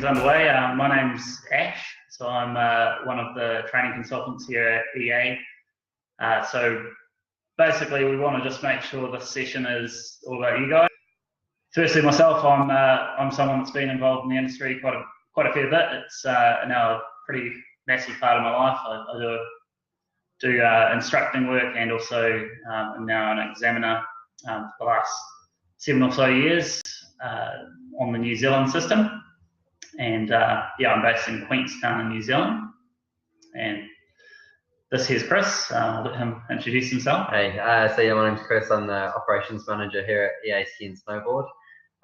things underway. My name's Ash, so I'm one of the training consultants here at EA. So basically, we want to just make sure this session is all about you guys. Firstly, myself, I'm someone that's been involved in the industry quite a fair bit. It's now a pretty massive part of my life. I do instructing work, and also I'm now an examiner for the last 7 or so years on the New Zealand system. And yeah, I'm based in Queenstown in New Zealand. And this here's Chris. I'll let him introduce himself. Hey, so yeah, my name's Chris. I'm the operations manager here at EA Ski Snowboard.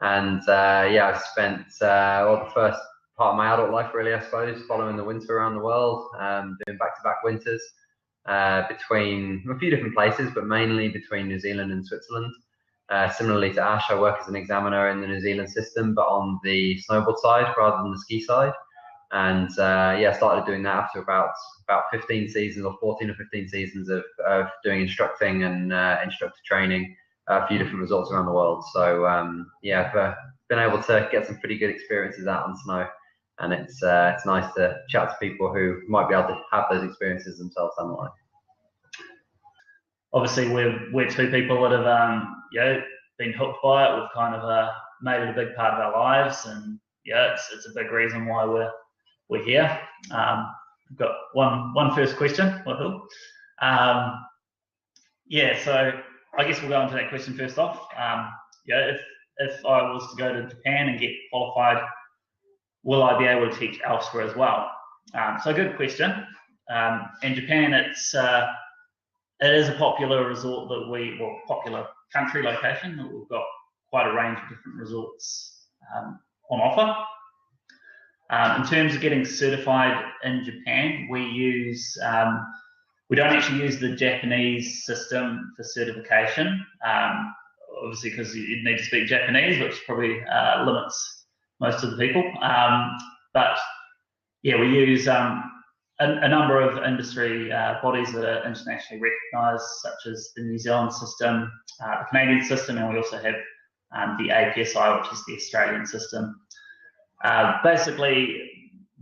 And yeah, I've spent the first part of my adult life, really, I suppose, following the winter around the world, doing back-to-back winters between a few different places, but mainly between New Zealand and Switzerland. Similarly to Ash, I work as an examiner in the New Zealand system, but on the snowboard side rather than the ski side. And yeah, I started doing that after about 15 seasons or 14 or 15 seasons of doing instructing and instructor training, a few different resorts around the world. So yeah, I've been able to get some pretty good experiences out on snow, and it's nice to chat to people who might be able to have those experiences themselves down the line. Obviously, we're two people that have been hooked by it. We've kind of made it a big part of our lives, and yeah, it's a big reason why we're here. We've got one first question. Yeah, so I guess we'll go into that question first off. Yeah, if I was to go to Japan and get qualified, will I be able to teach elsewhere as well? So good question. In Japan, it is a popular resort that popular country location that we've got quite a range of different resorts on offer. In terms of getting certified in Japan, we don't actually use the Japanese system for certification, obviously because you need to speak Japanese, which probably limits most of the people. But yeah, we use a number of industry bodies that are internationally recognised, such as the New Zealand system, the Canadian system, and we also have the APSI, which is the Australian system. Basically,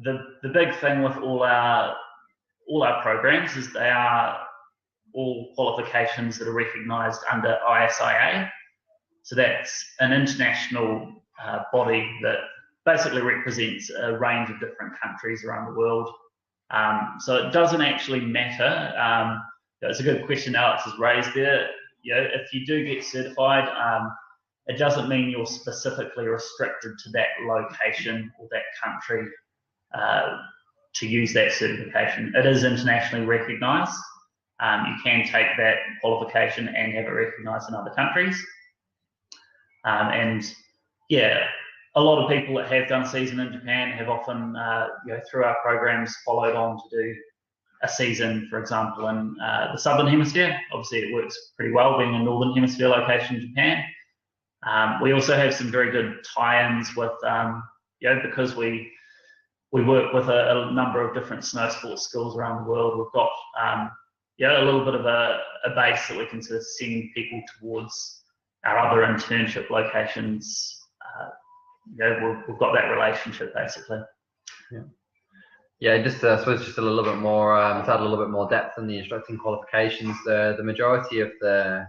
the big thing with all our programs is they are all qualifications that are recognised under ISIA. So that's an international body that basically represents a range of different countries around the world. So it doesn't actually matter. It's a good question Alex has raised there. If you do get certified, it doesn't mean you're specifically restricted to that location or that country to use that certification. It is internationally recognised. You can take that qualification and have it recognised in other countries. And yeah, a lot of people that have done a season in Japan have often, through our programs, followed on to do a season, for example, in the Southern Hemisphere. Obviously, it works pretty well being a Northern Hemisphere location in Japan. We also have some very good tie-ins with, because we work with a number of different snow sports schools around the world. We've got, a little bit of a base that we can sort of send people towards our other internship locations. We've got that relationship basically. Yeah, just I suppose just a little bit more to add a little bit more depth in the instructing qualifications. The majority of the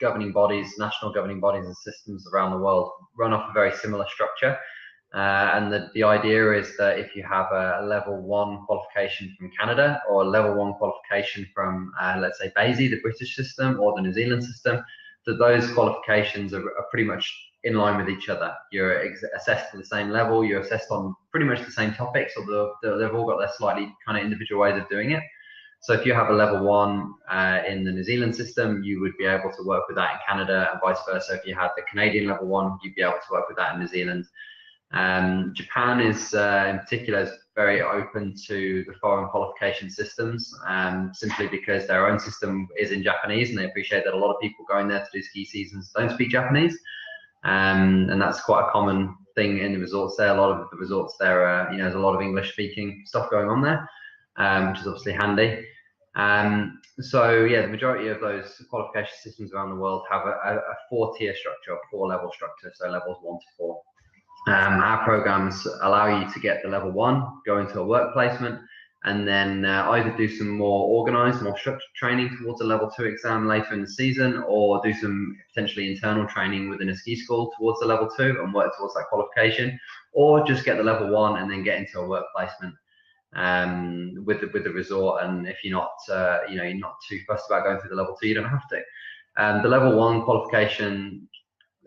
governing bodies, national governing bodies and systems around the world run off a very similar structure. And the idea is that if you have a level 1 qualification from Canada or a level 1 qualification from let's say BASI, the British system, or the New Zealand system, that those qualifications are pretty much in line with each other. You're assessed to the same level, you're assessed on pretty much the same topics, although they've all got their slightly kind of individual ways of doing it. So if you have a level 1 in the New Zealand system, you would be able to work with that in Canada, and vice versa. If you had the Canadian level 1, you'd be able to work with that in New Zealand. Japan is in particular is very open to the foreign qualification systems, simply because their own system is in Japanese, and they appreciate that a lot of people going there to do ski seasons don't speak Japanese. And that's quite a common thing in the resorts there. A lot of the resorts there, there's a lot of English speaking stuff going on there, which is obviously handy. So yeah, the majority of those qualification systems around the world have a 4-tier structure, a 4-level structure, so levels 1 to 4. Our programs allow you to get the level 1, go into a work placement, and then either do some more organized, more structured training towards a level 2 exam later in the season, or do some potentially internal training within a ski school towards the level 2 and work towards that qualification, or just get the level 1 and then get into a work placement with the resort. And if you're not you're not too fussed about going through the level 2, you don't have to. The level 1 qualification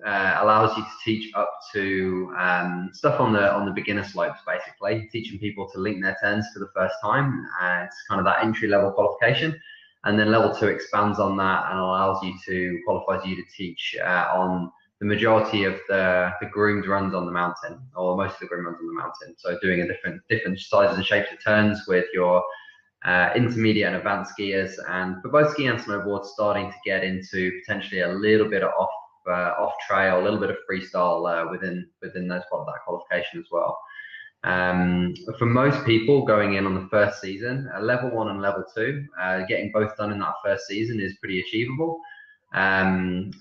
allows you to teach up to stuff on the beginner slopes, basically teaching people to link their turns for the first time. It's kind of that entry level qualification, and then level 2 expands on that and allows you to qualifies you to teach on the majority of the groomed runs on the mountain, or most of the groomed runs on the mountain. So doing a different sizes and shapes of turns with your intermediate and advanced skiers, and for both ski and snowboard, starting to get into potentially a little bit of off trail, a little bit of freestyle within those part of that qualification as well. For most people going in on the first season, level 1 and level 2, getting both done in that first season is pretty achievable.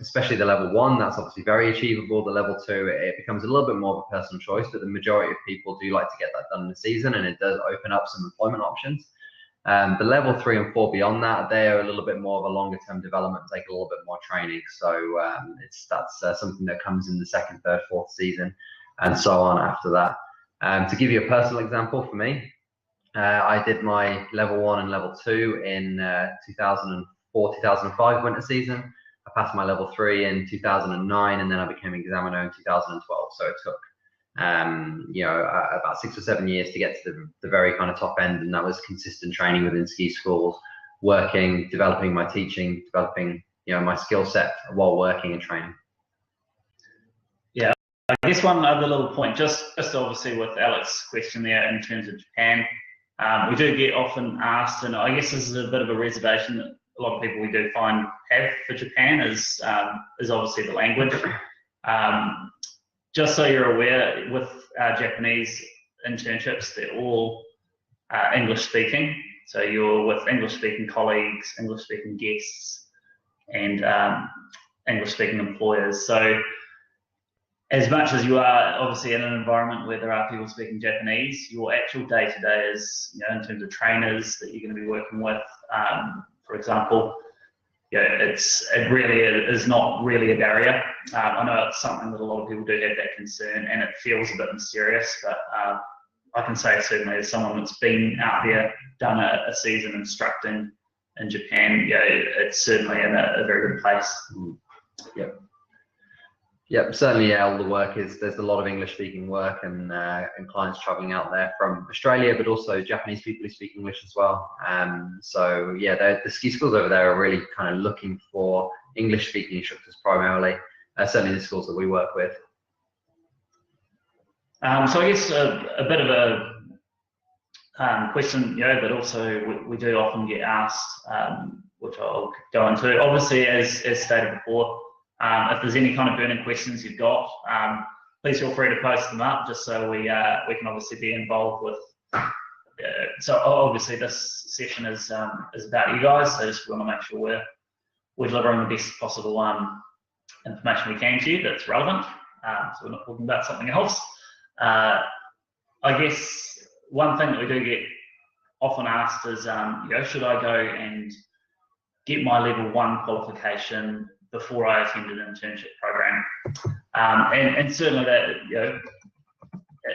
Especially the level 1, that's obviously very achievable. The level 2, it becomes a little bit more of a personal choice, but the majority of people do like to get that done in the season, and it does open up some employment options. The level 3 and 4 beyond that, they're a little bit more of a longer term development, take a little bit more training. So that's something that comes in the 2nd, 3rd, 4th season, and so on after that. To give you a personal example, for me, I did my level 1 and level 2 in 2004, 2005 winter season. I passed my level 3 in 2009, and then I became an examiner in 2012. So it took about 6 or 7 years to get to the very kind of top end, and that was consistent training within ski schools, working, developing my teaching, developing my skill set while working and training. Yeah, I guess one other little point, just obviously with Alex's question there in terms of Japan, we do get often asked, and I guess this is a bit of a reservation that a lot of people we do find have for Japan is obviously the language. Just so you're aware, with Japanese internships, they're all English speaking. So you're with English speaking colleagues, English speaking guests, and English speaking employers. So as much as you are obviously in an environment where there are people speaking Japanese, your actual day-to-day is, in terms of trainers that you're going to be working with, for example, it really is not really a barrier. I know it's something that a lot of people do have that concern, and it feels a bit mysterious, but I can say certainly as someone that's been out there, done a season instructing in Japan, it's certainly in a very good place. Yep, certainly. All the work there's a lot of English speaking work, and clients traveling out there from Australia, but also Japanese people who speak English as well. So yeah, the ski schools over there are really kind of looking for English speaking instructors primarily, certainly the schools that we work with. So I guess a bit of a question, but also we do often get asked, which I'll go into. Obviously, as stated before, if there's any kind of burning questions you've got, please feel free to post them up, just so we can obviously be involved with. So obviously this session is about you guys, so just want to make sure we're delivering the best possible information we can to you that's relevant. So we're not talking about something else. I guess one thing that we do get often asked is, should I go and get my level 1 qualification before I attend an internship program? And certainly that,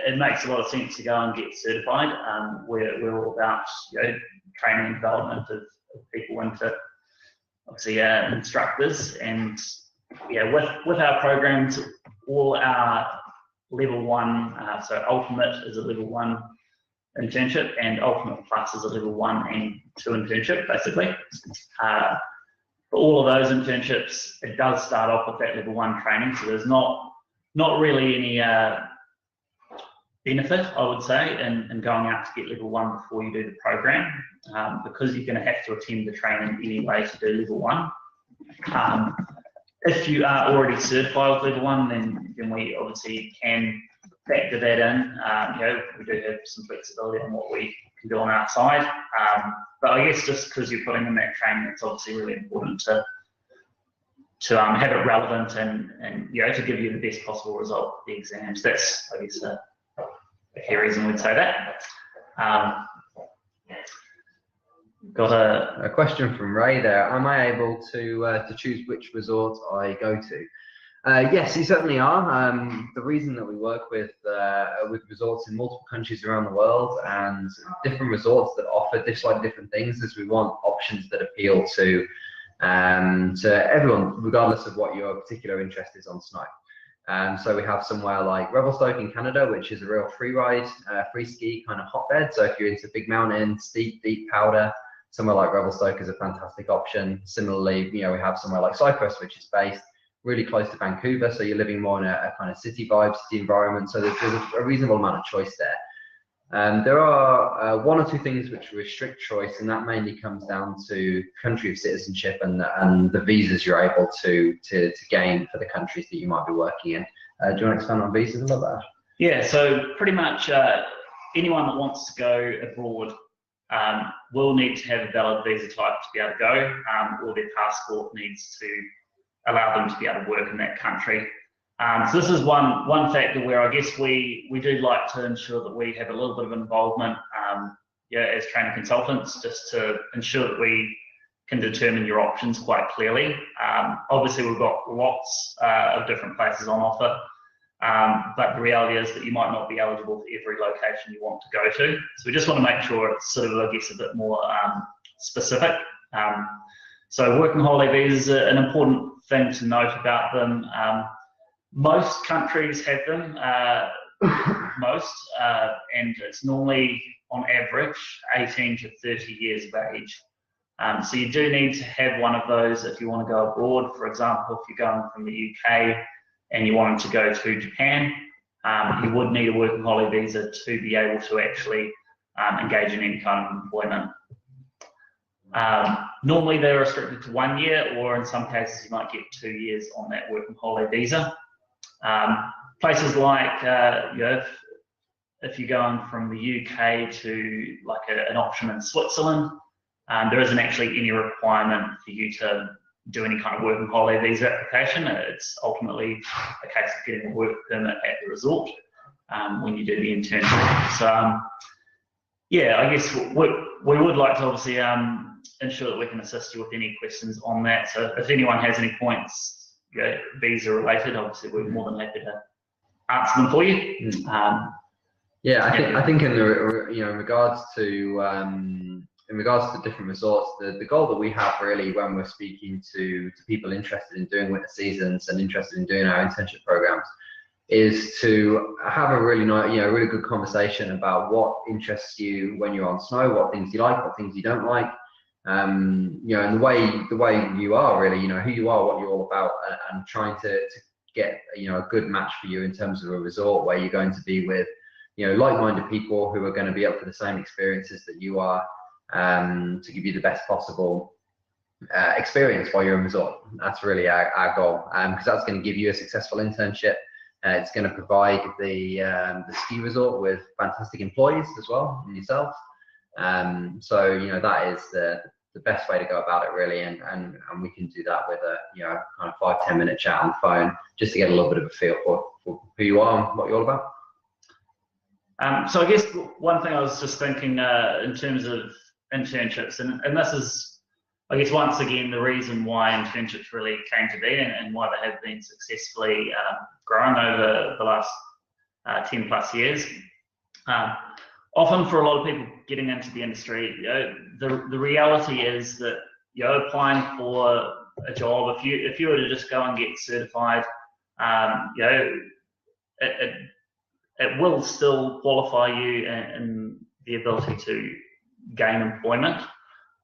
it makes a lot of sense to go and get certified. We're all about training and development of people into obviously instructors, and with our programs, all our level 1, so Ultimate is a level 1 internship, and Ultimate Plus is a level 1 and 2 internship, basically. For all of those internships, it does start off with that level 1 training, so there's not really any benefit, I would say, in going out to get level 1 before you do the program, because you're going to have to attend the training anyway to do level 1. If you are already certified with level 1, then we obviously can factor that in. We do have some flexibility on what we can do on our side. But I guess just because you're putting in that training, it's obviously really important have it relevant and you know, to give you the best possible result of the exams. That's, I guess, a key reason we'd say that. Got a question from Ray there. Am I able to choose which resort I go to? Yes, you certainly are. The reason that we work with resorts in multiple countries around the world and different resorts that offer slightly different things is we want options that appeal to everyone, regardless of what your particular interest is on snow. So we have somewhere like Revelstoke in Canada, which is a real free ride, free ski kind of hotbed. So if you're into big mountain, steep, deep powder, somewhere like Revelstoke is a fantastic option. Similarly, you know, we have somewhere like Cyprus, which is based really close to Vancouver, so you're living more in a kind of city vibe, city environment. So there's a reasonable amount of choice there. There are one or two things which restrict choice, and that mainly comes down to country of citizenship and the visas you're able to gain for the countries that you might be working in. Do you want to expand on visas a little bit? Yeah, so pretty much anyone that wants to go abroad will need to have a valid visa type to be able to go, or their passport needs to allow them to be able to work in that country. So this is one factor where I guess we do like to ensure that we have a little bit of involvement as training consultants, just to ensure that we can determine your options quite clearly. Obviously, we've got lots of different places on offer, but the reality is that you might not be eligible for every location you want to go to. So we just want to make sure it's sort of, I guess, a bit more specific. So working holiday visas are an important thing to note about them. Most countries have them, and it's normally, on average, 18 to 30 years of age. So you do need to have one of those if you want to go abroad. For example, if you're going from the UK and you wanted to go to Japan, you would need a working holiday visa to be able to actually engage in any kind of employment. Normally they're restricted to 1 year, or in some cases you might get 2 years on that working holiday visa. Places like, if you're going from the UK to like an option in Switzerland, there isn't actually any requirement for you to do any kind of working holiday visa application. It's ultimately a case of getting a work permit at the resort when you do the internship. So yeah, I guess we would like to obviously ensure that we can assist you with any questions on that. So if anyone has any points visa related, obviously we're more than happy to answer them for you. I think in the in regards to different resorts, the goal that we have really when we're speaking to people interested in doing winter seasons and interested in doing our internship programs is to have a really nice, really good conversation about what interests you when you're on snow, what things you like, what things you don't like. And the way you are really, who you are, what you're all about, and trying to get a good match for you in terms of a resort where you're going to be with like-minded people who are going to be up for the same experiences that you are, to give you the best possible experience while you're in resort. That's really our goal, because that's going to give you a successful internship. It's going to provide the ski resort with fantastic employees as well, and yourself. So that is the best way to go about it really, and we can do that with a kind of 5-10 minute chat on the phone just to get a little bit of a feel for who you are and what you're all about. So I guess one thing I was just thinking in terms of internships, and this is, I guess, once again the reason why internships really came to be and why they have been successfully growing over the last 10 plus years. Often for a lot of people getting into the industry, the reality is that applying for a job, if you were to just go and get certified, it will still qualify you in the ability to gain employment.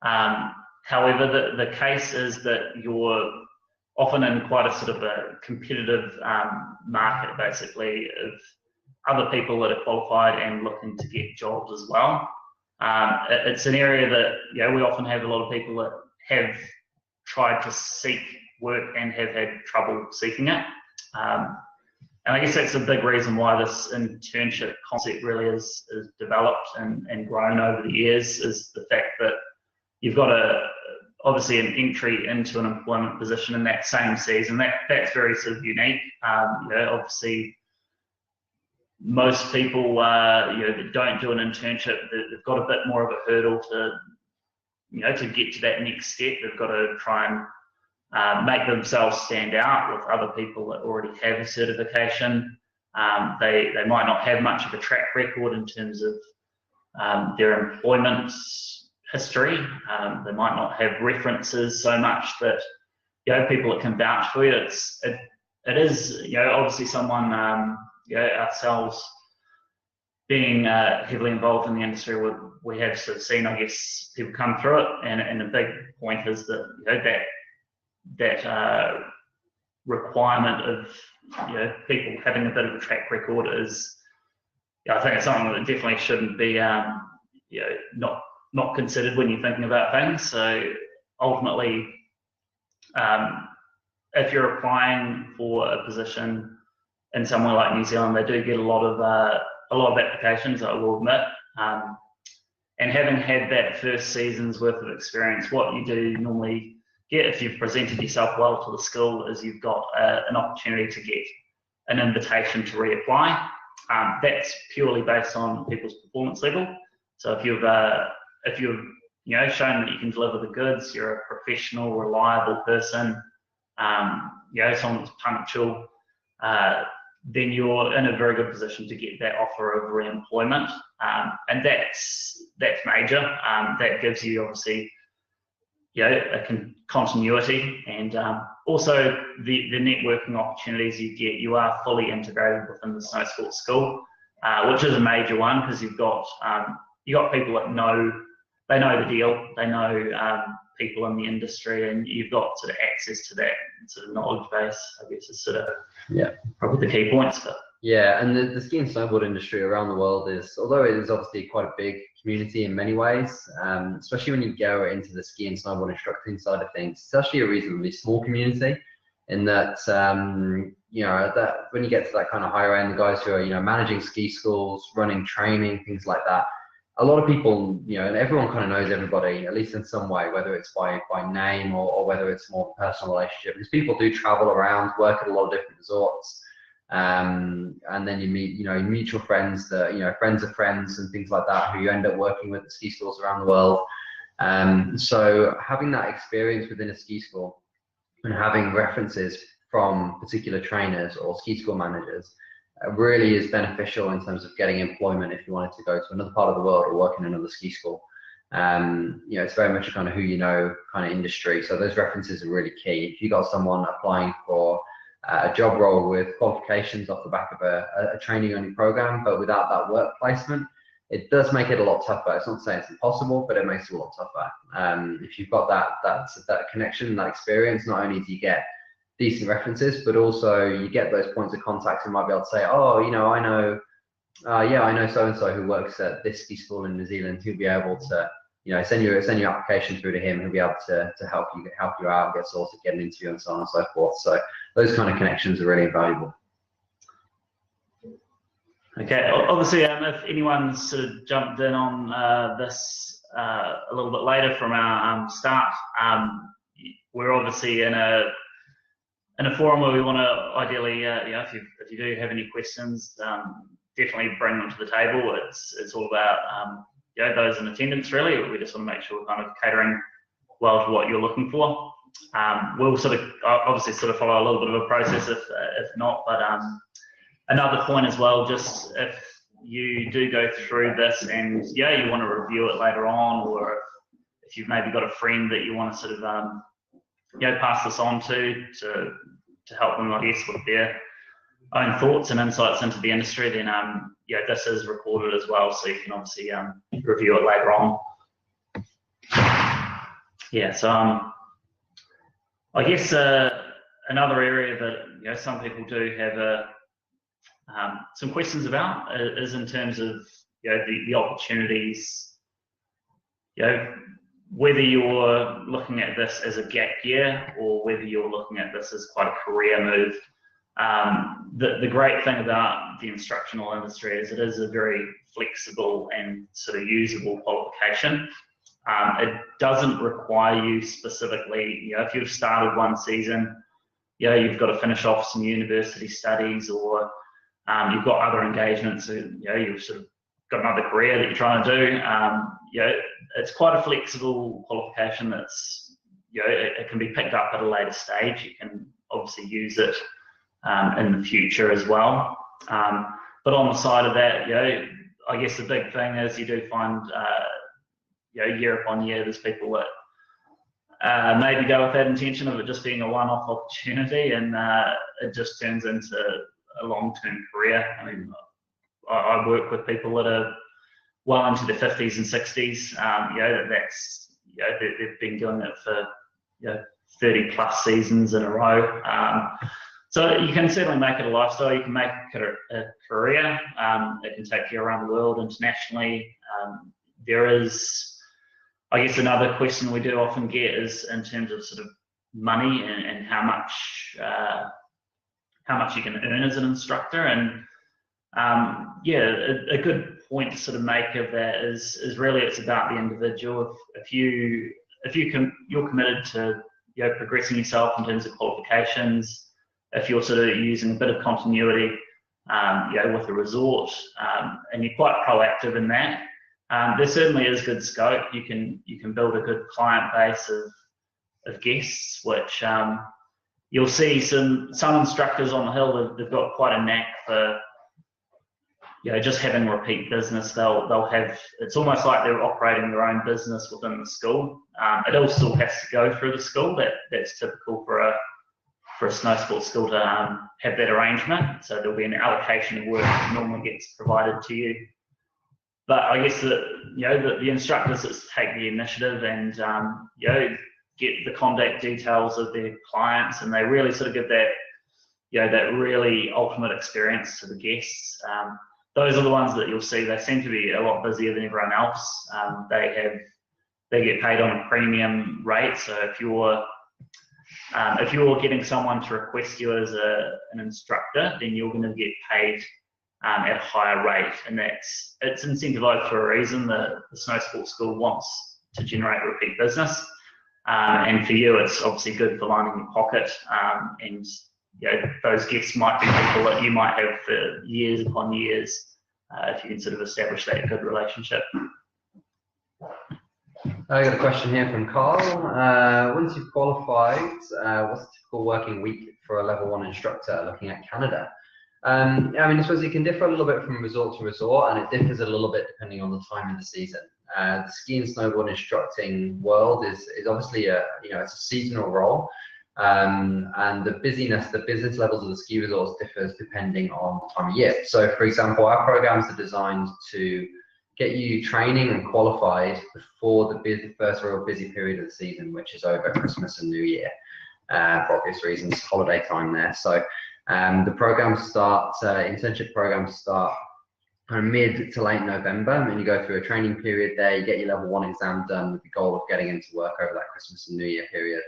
However, the case is that you're often in quite a sort of a competitive market, basically, of other people that are qualified and looking to get jobs as well. It's an area that we often have a lot of people that have tried to seek work and have had trouble seeking it. And I guess that's a big reason why this internship concept really is developed and grown over the years, is the fact that you've got obviously an entry into an employment position in that same season. That's very sort of unique. Obviously, most people that don't do an internship, they've got a bit more of a hurdle to to get to that next step. They've got to try and make themselves stand out with other people that already have a certification. They might not have much of a track record in terms of their employment history. They might not have references so much that people that can vouch for you. It is obviously someone ourselves being heavily involved in the industry, we have sort of seen, I guess, people come through it, and the big point is that that requirement of people having a bit of a track record is, I think it's something that definitely shouldn't be not considered when you're thinking about things. So ultimately, if you're applying for a position in somewhere like New Zealand, they do get a lot of applications, I will admit. And having had that first season's worth of experience, what you do normally get if you've presented yourself well to the school is you've got an opportunity to get an invitation to reapply. That's purely based on people's performance level. So if you've shown that you can deliver the goods, you're a professional, reliable person, someone that's punctual, then you're in a very good position to get that offer of re-employment, and that's major. That gives you obviously a continuity, and also the networking opportunities you get. You are fully integrated within the snow sports school, which is a major one, because you've got people that know the deal, they know people in the industry, and you've got sort of access to that sort of knowledge base, I guess, is sort of probably the key points. But yeah, and the ski and snowboard industry around the world although it is obviously quite a big community in many ways, especially when you go into the ski and snowboard instructing side of things, it's actually a reasonably small community, in that that when you get to that kind of higher end, the guys who are managing ski schools, running training, things like that, a lot of people, and everyone kind of knows everybody, at least in some way, whether it's by name or whether it's more personal relationship, because people do travel around, work at a lot of different resorts, and then you meet, mutual friends that, friends of friends and things like that, who you end up working with at ski schools around the world. So having that experience within a ski school and having references from particular trainers or ski school managers really is beneficial in terms of getting employment if you wanted to go to another part of the world or work in another ski school. It's very much a kind of who kind of industry. So those references are really key. If you got someone applying for a job role with qualifications off the back of a training only program, but without that work placement, it does make it a lot tougher. It's not saying it's impossible, but it makes it a lot tougher. If you've got that connection, that experience, not only do you get decent references, but also you get those points of contact who might be able to say, oh, I know so-and-so who works at this ski school in New Zealand, who'll be able to, send your application through to him, who'll be able to help you out, get sorted, get an interview, and so on and so forth. So those kind of connections are really invaluable. Okay, obviously, if anyone's sort of jumped in on this a little bit later from our start, we're obviously in a forum where we want to ideally, if you do have any questions, definitely bring them to the table. It's all about those in attendance, really. We just want to make sure we're kind of catering well to what you're looking for. We'll sort of obviously follow a little bit of a process if not, but another point as well, just if you do go through this and you want to review it later on, or if you've maybe got a friend that you want to sort of pass this on to help them, I guess, with their own thoughts and insights into the industry, then this is recorded as well, so you can obviously review it later on. So I guess another area that some people do have some questions about is in terms of the opportunities, whether you're looking at this as a gap year or whether you're looking at this as quite a career move. The great thing about the instructional industry is it is a very flexible and sort of usable qualification. It doesn't require you specifically, you know, if you've started one season, you know, you've got to finish off some university studies, or you've got other engagements, you know, you've sort of got another career that you're trying to do. You know, it's quite a flexible qualification that's, you know, it can be picked up at a later stage. You can obviously use it in the future as well. But on the side of that, you know, I guess the big thing is you do find, you know, year upon year, there's people that maybe go with that intention of it just being a one-off opportunity, and it just turns into a long-term career. I mean, I work with people that are well into their 50s and 60s. You know, that's, you know, they've been doing it for, you know, 30 plus seasons in a row. So you can certainly make it a lifestyle. You can make it a career. It can take you around the world internationally. There is, I guess, another question we do often get is in terms of sort of money and how much you can earn as an instructor. And yeah, a good point to sort of make of that is really it's about the individual. If you're committed to, you know, progressing yourself in terms of qualifications, if you're sort of using a bit of continuity, you know, with the resort, and you're quite proactive in that, there certainly is good scope. You can build a good client base of guests, which you'll see some instructors on the hill. They've got quite a knack for, you know, just having repeat business. They'll have, it's almost like they're operating their own business within the school. It all still has to go through the school. That's typical for a snow sports school to have that arrangement. So there'll be an allocation of work that normally gets provided to you. But I guess that, you know, the instructors that take the initiative and, you know, get the contact details of their clients, and they really sort of give that, you know, that really ultimate experience to the guests. Those are the ones that you'll see. They seem to be a lot busier than everyone else. They get paid on a premium rate. So if you're getting someone to request you as an instructor, then you're going to get paid at a higher rate, and it's incentivized for a reason. The snow sports school wants to generate repeat business, and for you, it's obviously good for lining your pocket. And you know, those guests might be people that you might have for years upon years, if you can sort of establish that good relationship. I got a question here from Carl. Once you've qualified, what's the typical working week for a level 1 instructor looking at Canada? I mean, I suppose it can differ a little bit from resort to resort, and it differs a little bit depending on the time of the season. The ski and snowboard instructing world is obviously you know, it's a seasonal role, and the business levels of the ski resorts differs depending on the time of year. So, for example, our programs are designed to get you training and qualified before the first real busy period of the season, which is over Christmas and New Year, for obvious reasons, holiday time there. So the programs start, internship programs start kind of mid to late November, and you go through a training period there. You get your level 1 exam done with the goal of getting into work over that Christmas and New Year period.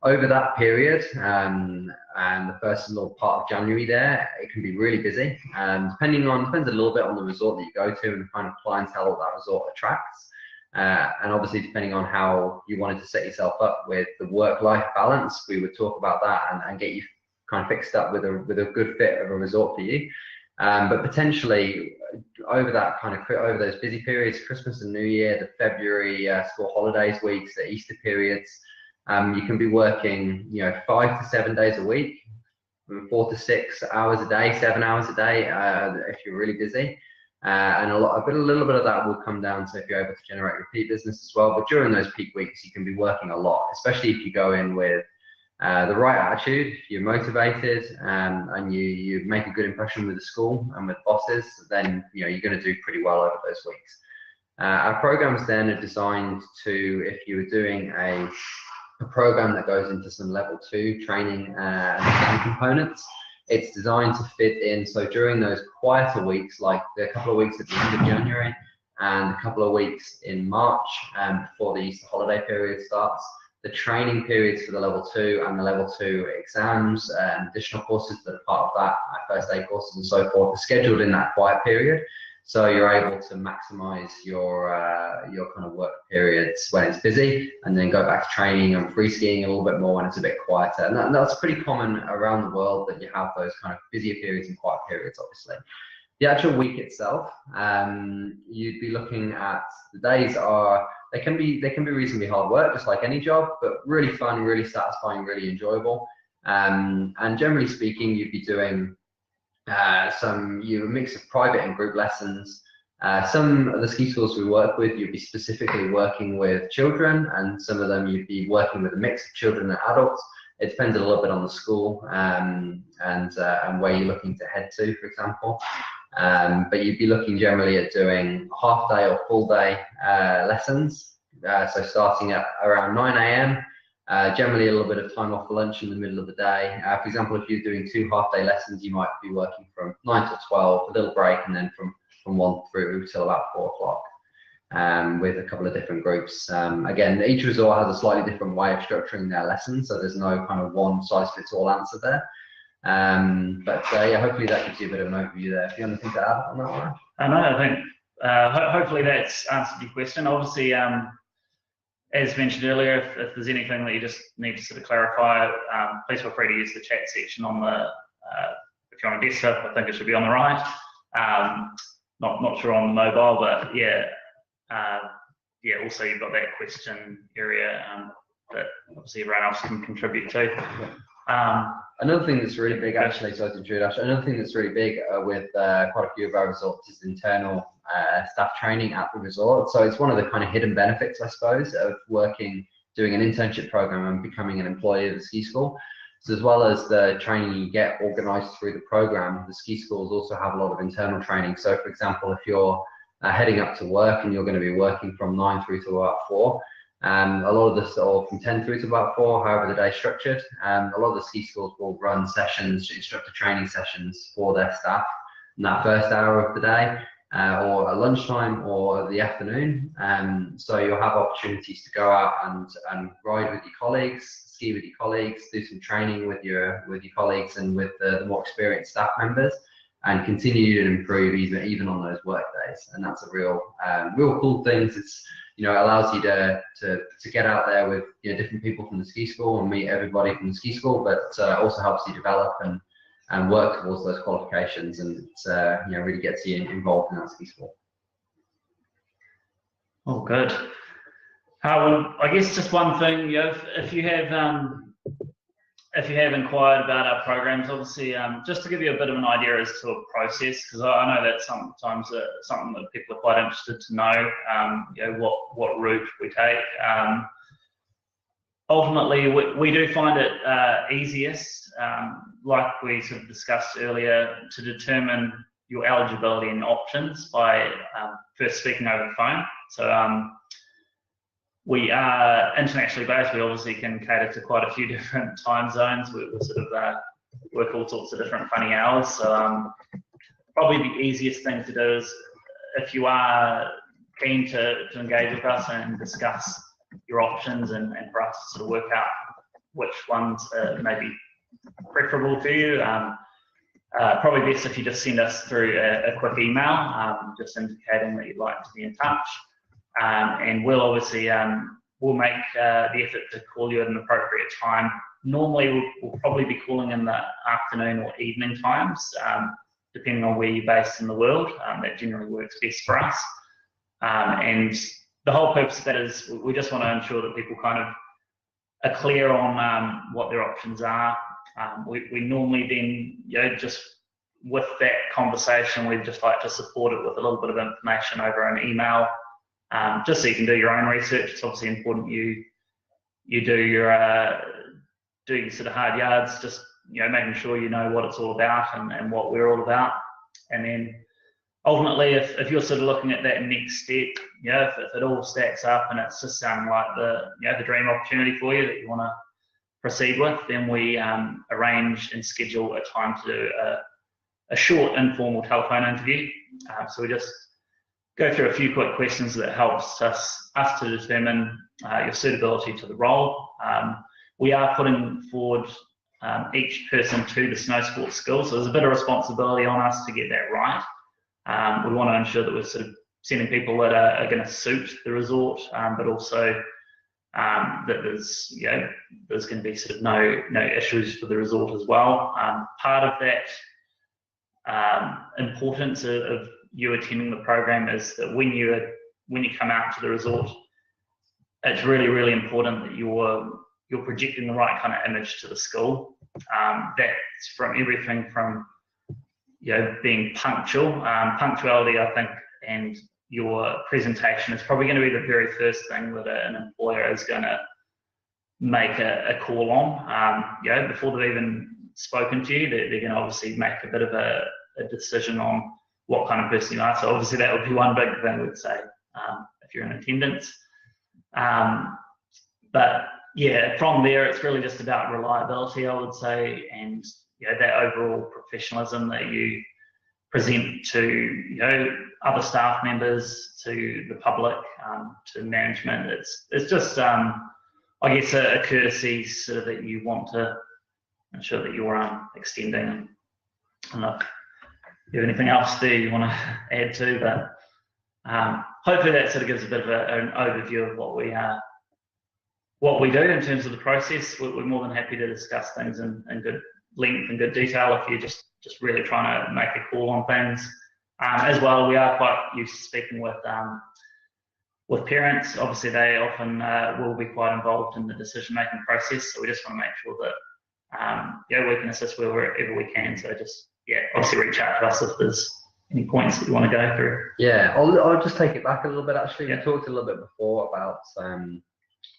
Over that period, and the first little part of January there, it can be really busy. Depends a little bit on the resort that you go to and the kind of clientele that resort attracts. And obviously, depending on how you wanted to set yourself up with the work-life balance, we would talk about that and get you kind of fixed up with a good fit of a resort for you. But potentially over those busy periods, Christmas and New Year, the February school holidays weeks, the Easter periods, you can be working, you know, 5 to 7 days a week, 4 to 6 hours a day, 7 hours a day, if you're really busy. And a little bit of that will come down to if you're able to generate repeat business as well. But during those peak weeks, you can be working a lot, especially if you go in with the right attitude, if you're motivated, and you make a good impression with the school and with bosses, then, you know, you're going to do pretty well over those weeks. Our programs then are designed to, if you were doing a program that goes into some level 2 training and components, it's designed to fit in. So during those quieter weeks, like the couple of weeks at the end of January and a couple of weeks in March, before the Easter holiday period starts, the training periods for the level 2 and the level 2 exams and additional courses that are part of that, first aid courses and so forth, are scheduled in that quiet period. So you're able to maximize your kind of work periods when it's busy, and then go back to training and free skiing a little bit more when it's a bit quieter. And that's pretty common around the world, that you have those kind of busier periods and quiet periods, obviously. The actual week itself, you'd be looking at, the days they can be reasonably hard work, just like any job, but really fun, really satisfying, really enjoyable. And generally speaking, you'd be doing a mix of private and group lessons. Some of the ski schools we work with, you'd be specifically working with children, and some of them you'd be working with a mix of children and adults. It depends a little bit on the school and where you're looking to head to, for example. But you'd be looking generally at doing half day or full day lessons. So starting at around 9 a.m. Generally a little bit of time off for lunch in the middle of the day. For example, if you're doing 2 half-day lessons, you might be working from 9 to 12, a little break, and then from 1 through till about 4 o'clock with a couple of different groups. Again, each resort has a slightly different way of structuring their lessons, so there's no kind of one-size-fits-all answer there. Yeah, hopefully that gives you a bit of an overview there. If you want anything to add on that one? I think hopefully that's answered your question. Obviously, as mentioned earlier, if there's anything that you just need to sort of clarify, please feel free to use the chat section on the, if you're on a desktop, I think it should be on the right. Not sure on the mobile, but yeah, also you've got that question area that obviously everyone else can contribute to. Another thing that's really big, actually, sorry to intrude, another thing that's really big with quite a few of our resorts is internal staff training at the resort. So it's one of the kind of hidden benefits, I suppose, of doing an internship program and becoming an employee of the ski school. So as well as the training you get organised through the program, the ski schools also have a lot of internal training. So for example, if you're heading up to work and you're going to be working from 9 through to about 4, a lot of this, or from 10 through to about 4, however the day's structured, a lot of the ski schools will run sessions, instructor training sessions for their staff in that first hour of the day, or at lunchtime or the afternoon. So you'll have opportunities to go out and ride with your colleagues, ski with your colleagues, do some training with your colleagues and with the more experienced staff members, and continue to improve even on those work days. And that's a real cool thing. It's, it allows you to get out there with different people from the ski school and meet everybody from the ski school, but also helps you develop and work towards those qualifications, and really gets you involved in that ski school. Oh, good. I guess just one thing, if you have inquired about our programs, obviously, just to give you a bit of an idea as to a process, because I know that's sometimes something that people are quite interested to know, what route we take. Ultimately, we do find it easiest, like we sort of discussed earlier, to determine your eligibility and options by first speaking over the phone. So we are internationally based. We obviously can cater to quite a few different time zones. We sort of work all sorts of different funny hours. So probably the easiest thing to do is, if you are keen to engage with us and discuss your options and for us to sort of work out which ones may be preferable to you, probably best if you just send us through a quick email, just indicating that you'd like to be in touch. And we'll obviously we'll make the effort to call you at an appropriate time. Normally, we'll probably be calling in the afternoon or evening times, depending on where you're based in the world. That generally works best for us. And the whole purpose of that is we just want to ensure that people kind of are clear on what their options are. We normally then, just with that conversation, we'd just like to support it with a little bit of information over an email. Just so you can do your own research. It's obviously important you do your sort of hard yards, just making sure you know what it's all about and what we're all about. And then ultimately, if you're sort of looking at that next step, if it all stacks up and it's just sounding like the dream opportunity for you that you want to proceed with, then we arrange and schedule a time to do a short informal telephone interview. So we just go through a few quick questions that helps us to determine your suitability to the role. We are putting forward each person to the snow sports school, so there's a bit of responsibility on us to get that right. We want to ensure that we're sort of sending people that are going to suit the resort, but also that there's going to be sort of no issues for the resort as well. Part of that importance of you attending the program is that when you come out to the resort, it's really, really important that you're projecting the right kind of image to the school. That's from everything from being punctual. Punctuality, I think, and your presentation is probably going to be the very first thing that an employer is going to make a call on. Before they've even spoken to you, they're going to obviously make a bit of a decision on what kind of person you are. So obviously that would be one big thing we'd say if you're in attendance. But yeah, from there it's really just about reliability, I would say, and that overall professionalism that you present to other staff members, to the public, to management. It's just I guess a courtesy sort of that you want to ensure that you're extending. And look, do you have anything else there you want to add to? But hopefully that sort of gives a bit of an overview of what we do in terms of the process. We're more than happy to discuss things in good length and good detail if you're just really trying to make a call on things. As well, we are quite used to speaking with parents. Obviously, they often will be quite involved in the decision-making process. So we just want to make sure that we can assist wherever we can. So just obviously reach out to us if there's any points that you want to go through. Yeah, I'll just take it back a little bit. Actually, we talked a little bit before about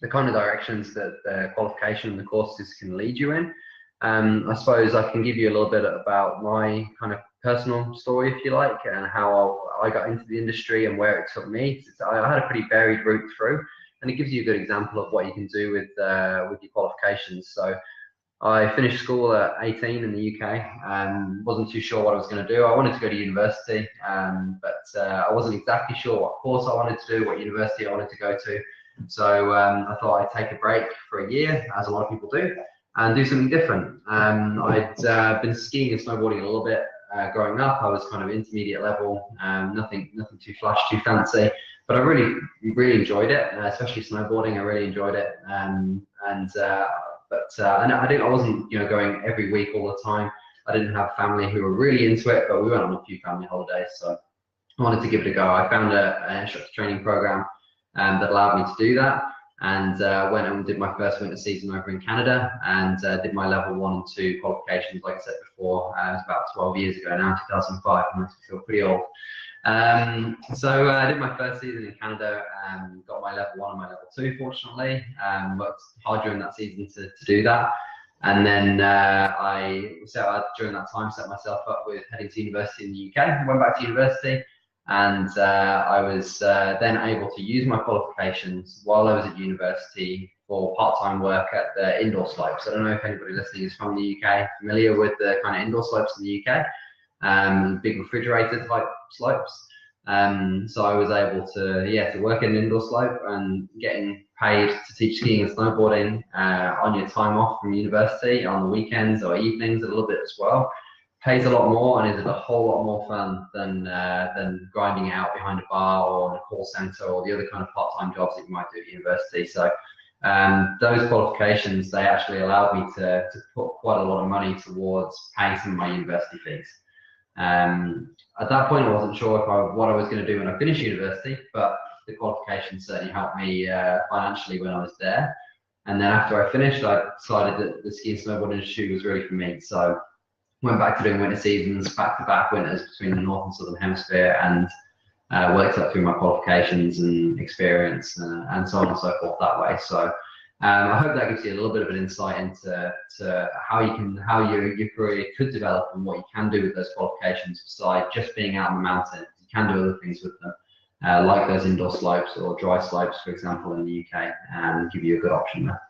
the kind of directions that the qualification and the courses can lead you in. I suppose I can give you a little bit about my kind of personal story, if you like, and how I got into the industry and where it took me. I had a pretty varied route through, and it gives you a good example of what you can do with your qualifications. So I finished school at 18 in the UK and wasn't too sure what I was going to do. I wanted to go to university, but I wasn't exactly sure what course I wanted to do, what university I wanted to go to. So I thought I'd take a break for a year, as a lot of people do, and do something different. I'd been skiing and snowboarding a little bit growing up. I was kind of intermediate level, nothing too flash, too fancy, but I really enjoyed it, especially snowboarding. I really enjoyed it, but I wasn't going every week all the time. I didn't have family who were really into it, but we went on a few family holidays, so I wanted to give it a go. I found an instructor training program that allowed me to do that, and went and did my first winter season over in Canada, and did my level 1 and 2 qualifications. Like I said before, it was about 12 years ago now, 2005. I feel pretty old. So I did my first season in Canada and got my level 1 and my level 2, fortunately. Worked hard during that season to do that. And then during that time, set myself up with heading to university in the UK. Went back to university, and I was then able to use my qualifications while I was at university for part-time work at the indoor slopes. I don't know if anybody listening is from the UK, familiar with the kind of indoor slopes in the UK, big refrigerator type slopes. So I was able to work in an indoor slope and getting paid to teach skiing and snowboarding on your time off from university, on the weekends or evenings a little bit as well. Pays a lot more and is a whole lot more fun than grinding it out behind a bar or in a call center or the other kind of part-time jobs that you might do at university. So those qualifications, they actually allowed me to put quite a lot of money towards paying some of my university fees. At that point, I wasn't sure what I was going to do when I finished university, but the qualifications certainly helped me financially when I was there. And then after I finished, I decided that the ski and snowboard industry was really for me. So went back to doing winter seasons, back-to-back winters between the North and Southern Hemisphere, and worked up through my qualifications and experience and so on and so forth that way. So I hope that gives you a little bit of an insight into how your career could develop and what you can do with those qualifications besides just being out on the mountain. You can do other things with them, like those indoor slopes or dry slopes, for example, in the UK, and give you a good option there.